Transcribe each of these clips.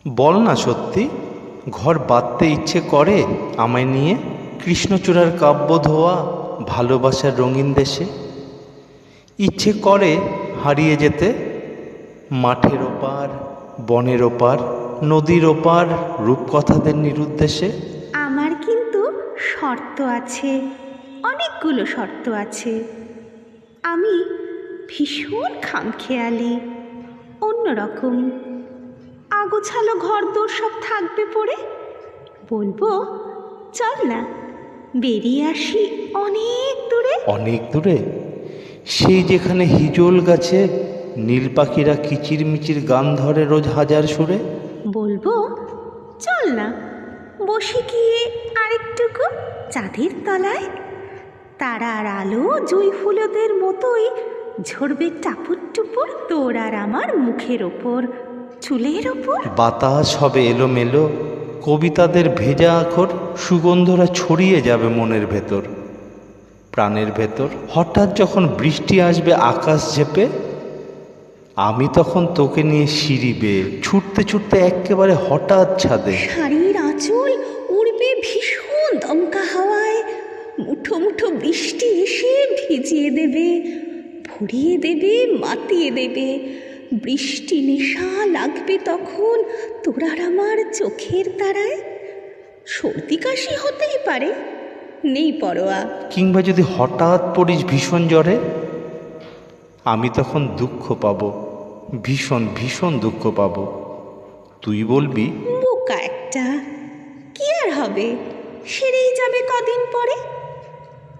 বল না সত্যি, ঘর বাঁধতে ইচ্ছে করে আমায় নিয়ে কৃষ্ণচূড়ার কাব্য ধোয়া ভালোবাসার রঙিন দেশে। ইচ্ছে করে হারিয়ে যেতে মাঠের ওপার, বনের ওপার, নদীর ওপার, রূপকথাদের নিরুদ্দেশে। আমার কিন্তু শর্ত আছে, অনেকগুলো শর্ত আছে। আমি ভীষণ খামখেয়ালি, অন্যরকম। আগোছালো ঘরদোর সব থাকবে পড়ে। বলবো চল না বেরিয়ে আসি অনেক দূরে। অনেক দূরে? সেই যেখানে হিজল গাছে নীল পাখিরা কিচিরমিচির গান ধরে রোজ হাজার সুরে। বলবো চল না বসে গিয়ে আরেকটুকু চাঁদের তলায়। তারার আলো জুঁই ফুলদের মতোই ঝরবে টাপুর টুপুর তোর আর আমার মুখের ওপর, চুলের ওপর। বাতাস হবে এলোমেলো, কবিতাদের ভেজা আখর সুগন্ধরা ছড়িয়ে যাবে মনের ভেতর, প্রাণের ভেতর। হঠাৎ যখন বৃষ্টি আসবে আকাশ ঝেপে, আমি তখন তোকে নিয়ে সিঁড়ি বেয়ে ছুটতে ছুটতে একেবারে হঠাৎ ছাদে। শাড়ির আঁচল উড়বে ভীষণ দমকা হাওয়ায়, মুঠো মুঠো বৃষ্টি এসে ভিজিয়ে দেবে, ভরিয়ে দেবে, মাতিয়ে দেবে। বৃষ্টি নেশা লাগবে তখন তোর আর আমার চোখের তারায়। সর্দি কাশি হতেই পারে, নেই পরোয়া। কিংবা যদি হঠাৎ পড়িস ভীষণ জ্বরে, আমি তখন দুঃখ পাবো, ভীষণ ভীষণ দুঃখ পাবো। তুই বলবি বোকা একটা, কি আর হবে, সেরেই যাবে কদিন পরে।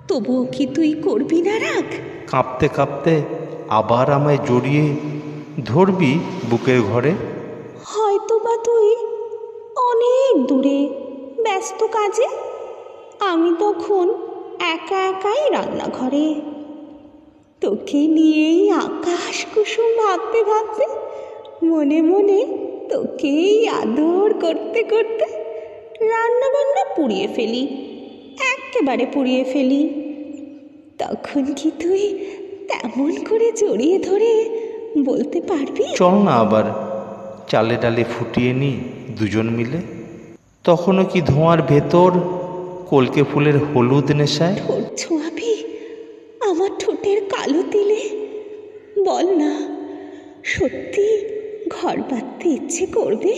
তবুও কি তুই করবি না রাগ? কাঁপতে কাঁপতে আবার আমায় জড়িয়ে ধরবি বুকের ঘরে। হয়তো বা তুই অনেক দূরে ব্যস্ত কাজে, আমি তখন একা একাই রান্নাঘরে। তোকে নিয়েই আকাশ কুসুম ভাবতে ভাবতে, মনে মনে তোকেই আদর করতে করতে রান্না বান্না পুড়িয়ে ফেলি, একেবারে পুড়িয়ে ফেলি। তখন কি তুই তেমন করে জড়িয়ে ধরে বলতে পারবি? চল না আবার চালে ডালে ফুটিয়ে নি দুজন মিলে। তখনও কি ধোঁয়ার ভেতর কলকে ফুলের হলুদ নেশায়? ঠোঁট ছোঁয়াবি আমার ঠোঁটের কালো তিলে। বল না সত্যি ঘর বাঁধতে ইচ্ছে করবে?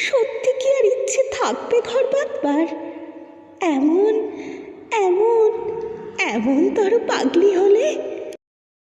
সত্যি কি আর ইচ্ছে থাকবে ঘর বাঁধবার? এমন এমন এমন তোর পাগলি হলে